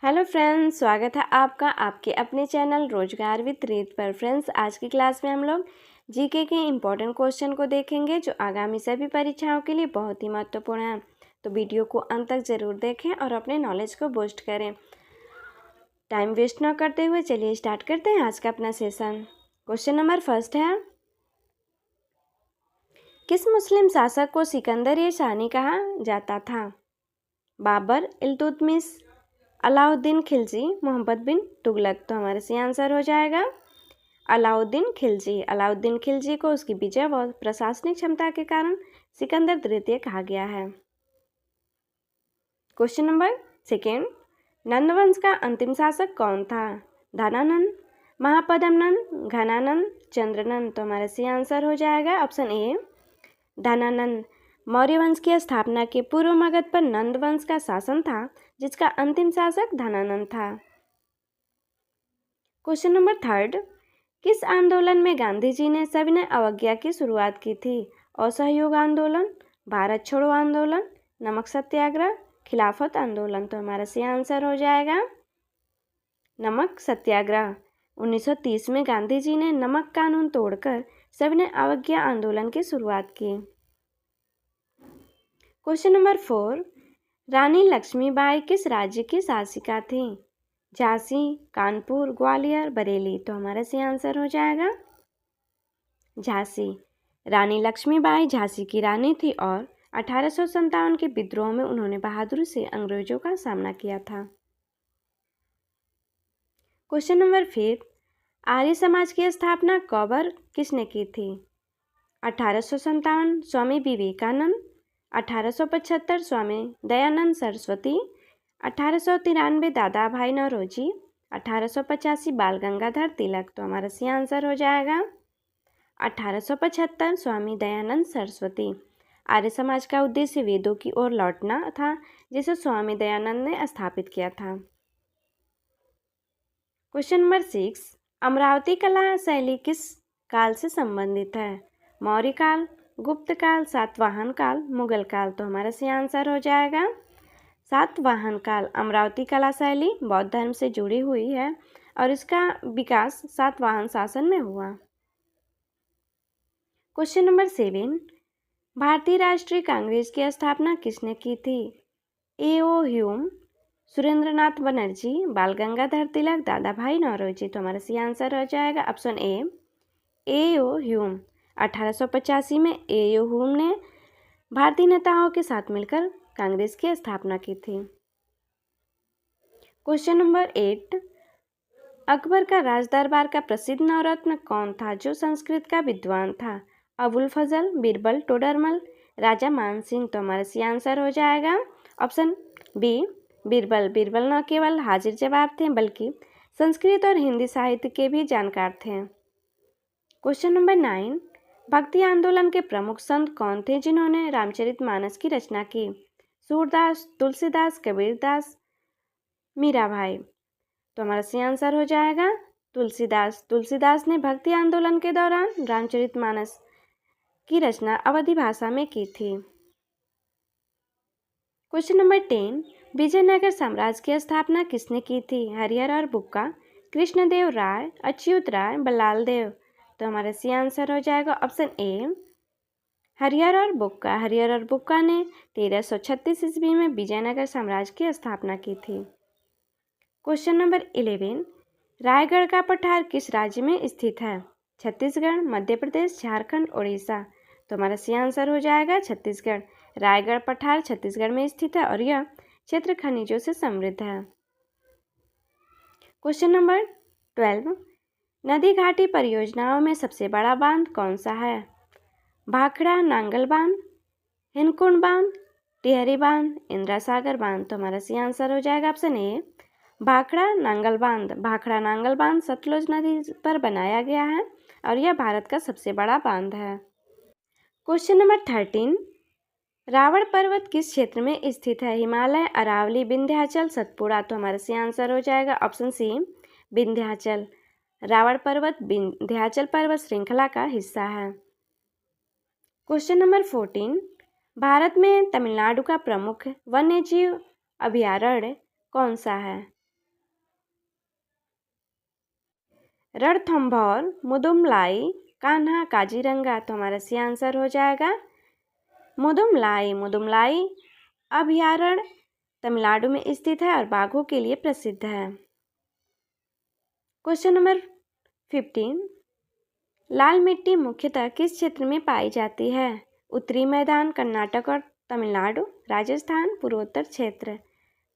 Hello friends, स्वागत है आपका आपके अपने चैनल रोजगार विद रीत पर। फ्रेंड्स, आज की क्लास में हम लोग जीके के इम्पोर्टेंट क्वेश्चन को देखेंगे जो आगामी सभी परीक्षाओं के लिए बहुत ही महत्वपूर्ण है। तो वीडियो को अंत तक ज़रूर देखें और अपने नॉलेज को बूस्ट करें। टाइम वेस्ट ना करते हुए चलिए स्टार्ट करते हैं आज का अपना सेशन। क्वेश्चन नंबर फर्स्ट है, किस मुस्लिम शासक को सिकंदर-ए-शाही कहा जाता था? बाबर, इल्तुतमिश, अलाउद्दीन खिलजी, मोहम्मद बिन तुगलक। तो हमारे से आंसर हो जाएगा अलाउद्दीन खिलजी। अलाउद्दीन खिलजी को उसकी विजय व प्रशासनिक क्षमता के कारण सिकंदर द्वितीय कहा गया है। क्वेश्चन नंबर सेकेंड, नंद वंश का अंतिम शासक कौन था? धनानंद, महापद्मनंद, घनानंद, चंद्रनंद। तो हमारे से आंसर हो जाएगा ऑप्शन ए धनानंद। मौर्य वंश की स्थापना के पूर्व मगध पर नंद वंश का शासन था, जिसका अंतिम शासक धनानंद था। क्वेश्चन नंबर थर्ड, किस आंदोलन में गांधी जी ने सविनय अवज्ञा की शुरुआत की थी? असहयोग आंदोलन, भारत छोड़ो आंदोलन, नमक सत्याग्रह, खिलाफत आंदोलन। तो हमारा सही आंसर हो जाएगा नमक सत्याग्रह। 1930 में गांधी जी ने नमक कानून तोड़कर सविनय अवज्ञा आंदोलन की शुरुआत की। क्वेश्चन नंबर फोर, रानी लक्ष्मीबाई किस राज्य की शासिका थी? झांसी, कानपुर, ग्वालियर, बरेली। तो हमारा सही आंसर हो जाएगा झांसी। रानी लक्ष्मीबाई झांसी की रानी थी और 1857 के विद्रोह में उन्होंने बहादुरी से अंग्रेजों का सामना किया था। Question number fifth, Arya Samaj की स्थापना कब और किसने की थी? 1857 स्वामी विवेकानंद, 1875 स्वामी दयानंद सरस्वती, 1893 दादा भाई नौरोजी, 1885 बाल गंगाधर तिलक। तो हमारा सही आंसर हो जाएगा 1875 स्वामी दयानंद सरस्वती। आर्य समाज का उद्देश्य वेदों की ओर लौटना था, जिसे स्वामी दयानंद ने स्थापित किया था। क्वेश्चन नंबर सिक्स, अमरावती कला शैली किस काल से संबंधित है? मौर्य काल, गुप्त काल, सातवाहन काल, मुगल काल। तो हमारा सही आंसर हो जाएगा सातवाहन काल। अमरावती कला शैली बौद्ध धर्म से जुड़ी हुई है और इसका विकास सातवाहन शासन में हुआ। क्वेश्चन नंबर सेवन, भारतीय राष्ट्रीय कांग्रेस की स्थापना किसने की थी? ए.ओ. ह्यूम, सुरेंद्रनाथ बनर्जी, बाल गंगाधर तिलक, दादा भाई नौरोजी। तो हमारा सही आंसर हो जाएगा ऑप्शन ए.ओ. ह्यूम। 1885 में ए.ओ. ह्यूम ने भारतीय नेताओं के साथ मिलकर कांग्रेस की स्थापना की थी। क्वेश्चन नंबर 8, अकबर का राज दरबार का प्रसिद्ध नवरत्न कौन था जो संस्कृत का विद्वान था? अबुल फजल, बीरबल, टोडरमल, राजा मानसिंह। तो हमारा सही आंसर हो जाएगा ऑप्शन बी बीरबल। बीरबल न केवल हाजिर जवाब थे बल्कि संस्कृत और हिंदी साहित्य के भी जानकार थे। क्वेश्चन नंबर 9, भक्ति आंदोलन के प्रमुख संत कौन थे जिन्होंने रामचरितमानस की रचना की? सूरदास, तुलसीदास, कबीरदास, मीराभाई। तो हमारा सही आंसर हो जाएगा तुलसीदास। तुलसीदास ने भक्ति आंदोलन के दौरान रामचरितमानस की रचना अवधी भाषा में की थी। क्वेश्चन नंबर 10, विजयनगर साम्राज्य की स्थापना किसने की थी? हरिहर और बुक्का, कृष्णदेव राय, अच्युत राय, बल्लाल देव। तो हमारा सही आंसर हो जाएगा ऑप्शन ए हरिहर और बुक्का। हरिहर और बुक्का ने 1336 ईस्वी में विजयनगर साम्राज्य की स्थापना की थी। क्वेश्चन नंबर 11, रायगढ़ का पठार किस राज्य में स्थित है? छत्तीसगढ़, मध्य प्रदेश, झारखंड, उड़ीसा। तो हमारा सही आंसर हो जाएगा छत्तीसगढ़। रायगढ़ पठार छत्तीसगढ़ में स्थित है और यह क्षेत्र खनिजों से समृद्ध है। क्वेश्चन नंबर 12, नदी घाटी परियोजनाओं में सबसे बड़ा बांध कौन सा है? भाखड़ा नांगल बांध, हिंदकुंड बांध, टिहरी बांध, इंदिरा सागर बांध। तो हमारा सही आंसर हो जाएगा ऑप्शन ए भाखड़ा नांगल बांध। भाखड़ा नांगल बांध सतलुज नदी पर बनाया गया है और यह भारत का सबसे बड़ा बांध है। क्वेश्चन नंबर 13, रावण पर्वत किस क्षेत्र में स्थित है? हिमालय, अरावली, विंध्याचल, सतपुड़ा। तो हमारा सही आंसर हो जाएगा ऑप्शन सी विंध्याचल। रावण पर्वत विंध्याचल पर्वत श्रृंखला का हिस्सा है। क्वेश्चन नंबर 14, भारत में तमिलनाडु का प्रमुख वन्यजीव अभयारण्य कौन सा है? रणथंभौर, मुदुमलाई, कान्हा, काजीरंगा, तो हमारा सी आंसर हो जाएगा मुदुमलाई। मुदुमलाई अभयारण्य तमिलनाडु में स्थित है और बाघों के लिए प्रसिद्ध है। क्वेश्चन नंबर 15, लाल मिट्टी मुख्यतः किस क्षेत्र में पाई जाती है? उत्तरी मैदान, कर्नाटक और तमिलनाडु, राजस्थान, पूर्वोत्तर क्षेत्र।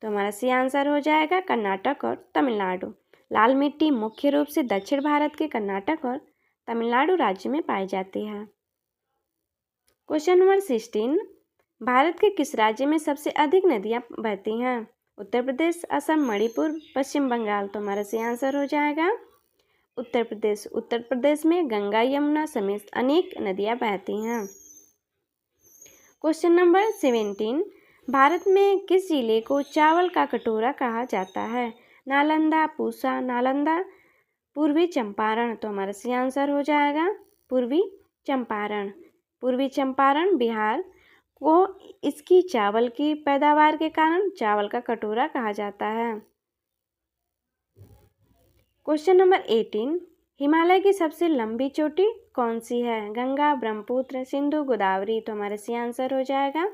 तो हमारा सी आंसर हो जाएगा कर्नाटक और तमिलनाडु। लाल मिट्टी मुख्य रूप से दक्षिण भारत के कर्नाटक और तमिलनाडु राज्य में पाई जाती है। क्वेश्चन नंबर 16, भारत के किस राज्य में सबसे अधिक नदियां बहती हैं? उत्तर प्रदेश, असम, मणिपुर, पश्चिम बंगाल। तो हमारा सी आंसर हो जाएगा उत्तर प्रदेश। उत्तर प्रदेश में गंगा, यमुना समेत अनेक नदियां बहती हैं। क्वेश्चन नंबर 17, भारत में किस जिले को चावल का कटोरा कहा जाता है? नालंदा, पूसा, नालंदा, पूर्वी चंपारण। तो हमारा सी आंसर हो जाएगा पूर्वी चंपारण। पूर्वी चंपारण बिहार को इसकी चावल की पैदावार के कारण चावल का कटोरा कहा जाता है। क्वेश्चन नंबर 18, हिमालय की सबसे लंबी चोटी कौन सी है? गंगा, ब्रह्मपुत्र, सिंधु, गोदावरी। तो हमारा सी आंसर हो जाएगा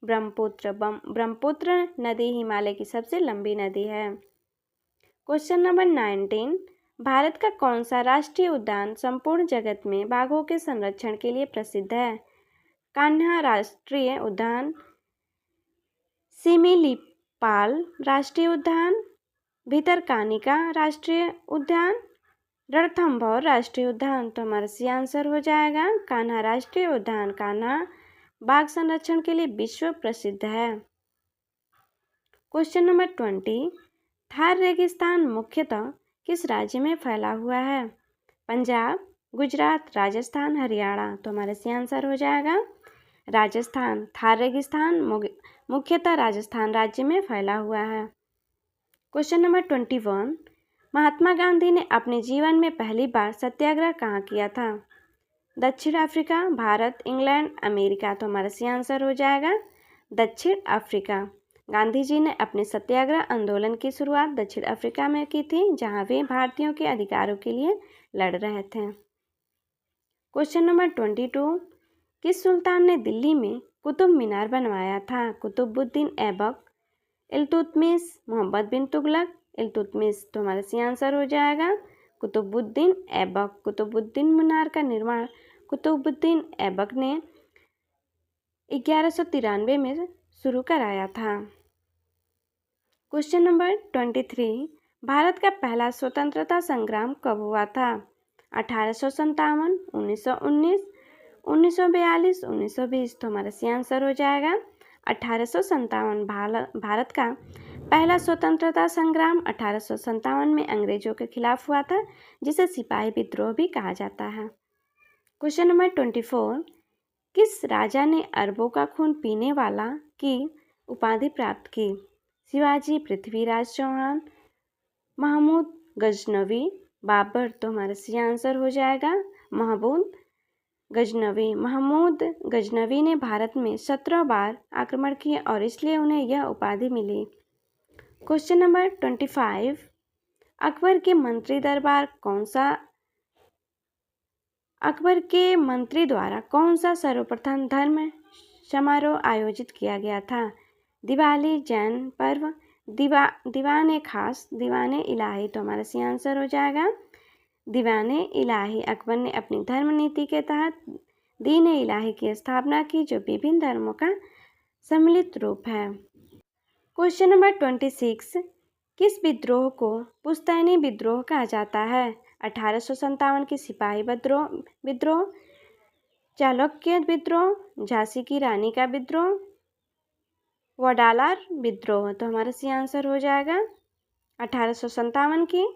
ब्रह्मपुत्र। ब्रह्मपुत्र नदी हिमालय की सबसे लंबी नदी है। क्वेश्चन नंबर 19, भारत का कौन सा राष्ट्रीय उद्यान संपूर्ण जगत में बाघों के संरक्षण के लिए प्रसिद्ध है? कान्हा राष्ट्रीय उद्यान, सिमिलीपाल राष्ट्रीय उद्यान, भितरकानिका राष्ट्रीय उद्यान, रणथंभौर राष्ट्रीय उद्यान। तो हमारा सी आंसर हो जाएगा कान्हा राष्ट्रीय उद्यान। कान्हा बाघ संरक्षण के लिए विश्व प्रसिद्ध है। क्वेश्चन नंबर 20, थार रेगिस्तान मुख्यतः किस राज्य में फैला हुआ है? पंजाब, गुजरात, राजस्थान, हरियाणा। तो हमारा सी आंसर हो जाएगा राजस्थान। थार रेगिस्तान मुख्यतः राजस्थान राज्य में फैला हुआ है। क्वेश्चन नंबर 21, महात्मा गांधी ने अपने जीवन में पहली बार सत्याग्रह कहाँ किया था? दक्षिण अफ्रीका, भारत, इंग्लैंड, अमेरिका। तो हमारा सी आंसर हो जाएगा दक्षिण अफ्रीका। गांधी जी ने अपने सत्याग्रह आंदोलन की शुरुआत दक्षिण अफ्रीका में की थी, जहां वे भारतीयों के अधिकारों के लिए लड़ रहे थे। क्वेश्चन नंबर 22, किस सुल्तान ने दिल्ली में कुतुब मीनार बनवाया था? कुतुबुद्दीन ऐबक, इल्तुतमिश, मोहम्मद बिन तुगलक, इल्तुतमिश। तो हमारा सी आंसर हो जाएगा कुतुबुद्दीन ऐबक। कुतुबुद्दीन मीनार का निर्माण कुतुबुद्दीन ऐबक ने 1193 में शुरू कराया था। क्वेश्चन नंबर 23, भारत का पहला स्वतंत्रता संग्राम कब हुआ था? 1857, 1919, 1942, 1920। तो हमारा सी आंसर हो जाएगा 1857। भारत का पहला स्वतंत्रता संग्राम 1857 में अंग्रेजों के खिलाफ हुआ था, जिसे सिपाही विद्रोह भी कहा जाता है। क्वेश्चन नंबर 24, किस राजा ने अरबों का खून पीने वाला की उपाधि प्राप्त की? शिवाजी, पृथ्वीराज चौहान, महमूद गजनवी, बाबर। तो हमारा सी आंसर हो जाएगा महमूद गजनवी। महमूद गजनवी ने भारत में 17 बार आक्रमण किए और इसलिए उन्हें यह उपाधि मिली। क्वेश्चन नंबर 25, अकबर के मंत्री द्वारा कौन सा सर्वप्रथम धर्म समारोह आयोजित किया गया था? दिवाली, जैन पर्व, दीवाने खास, दीवाने इलाही। तो हमारा सी आंसर हो जाएगा दीवाने इलाही। अकबर ने अपनी धर्म नीति के तहत दीन इलाही की स्थापना की, जो विभिन्न धर्मों का सम्मिलित रूप है। क्वेश्चन नंबर 26, किस विद्रोह को पुश्तैनी विद्रोह कहा जाता है? 1857 के सिपाही विद्रोह, चालुक्य विद्रोह, झांसी की रानी का विद्रोह, वडालार विद्रोह। तो हमारा सी आंसर हो जाएगा 1857 की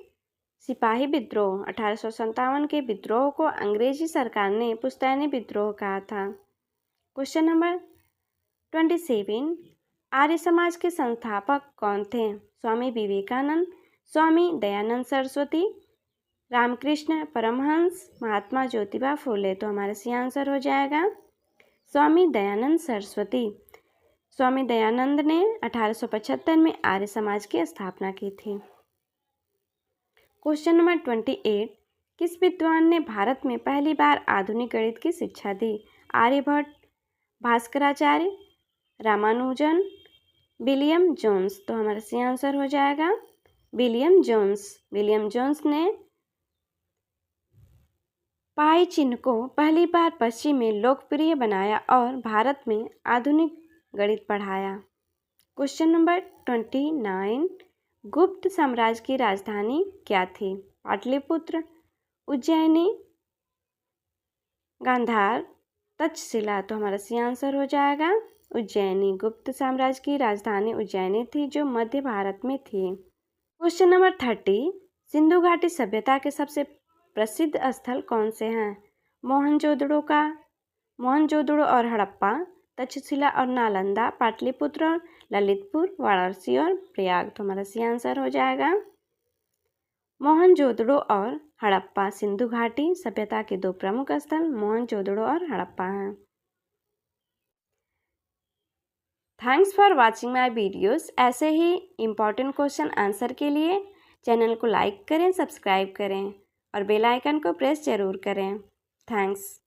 सिपाही विद्रोह। 1857 के विद्रोह को अंग्रेजी सरकार ने पुश्तैनी विद्रोह कहा था। क्वेश्चन नंबर 27, आर्य समाज के संस्थापक कौन थे? स्वामी विवेकानंद, स्वामी दयानंद सरस्वती, रामकृष्ण परमहंस, महात्मा ज्योतिबा फूले। तो हमारा सी आंसर हो जाएगा स्वामी दयानंद सरस्वती। स्वामी दयानंद ने 1875 में आर्य समाज की स्थापना की थी। क्वेश्चन नंबर 28, किस विद्वान ने भारत में पहली बार आधुनिक गणित की शिक्षा दी? Aryabhatta, Bhaskaracharya, Ramanujan, William Jones. तो हमारा सही आंसर हो जाएगा विलियम जोन्स। विलियम जोन्स ने पाई चिन्ह को पहली बार पश्चिम में लोकप्रिय बनाया और भारत में आधुनिक गणित पढ़ाया। क्वेश्चन नंबर 29, गुप्त साम्राज्य की राजधानी क्या थी? पाटलिपुत्र, उज्जैनी, गांधार, तक्षशिला। तो हमारा सही आंसर हो जाएगा उज्जैनी। गुप्त साम्राज्य की राजधानी उज्जैनी थी जो मध्य भारत में थी। क्वेश्चन नंबर 30, सिंधु घाटी सभ्यता के सबसे प्रसिद्ध स्थल कौन से हैं? मोहनजोदड़ो और हड़प्पा, तक्षशिला और नालंदा, पाटलिपुत्र और ललितपुर, वाराणसी और प्रयाग। तो हमारा सही आंसर हो जाएगा मोहनजोदड़ो और हड़प्पा। सिंधु घाटी सभ्यता के दो प्रमुख स्थल मोहनजोदड़ो और हड़प्पा हैं। Thanks for watching my videos. ऐसे ही इम्पॉर्टेंट क्वेश्चन आंसर के लिए चैनल को लाइक करें, सब्सक्राइब करें और बेल आइकन को प्रेस जरूर करें। थैंक्स।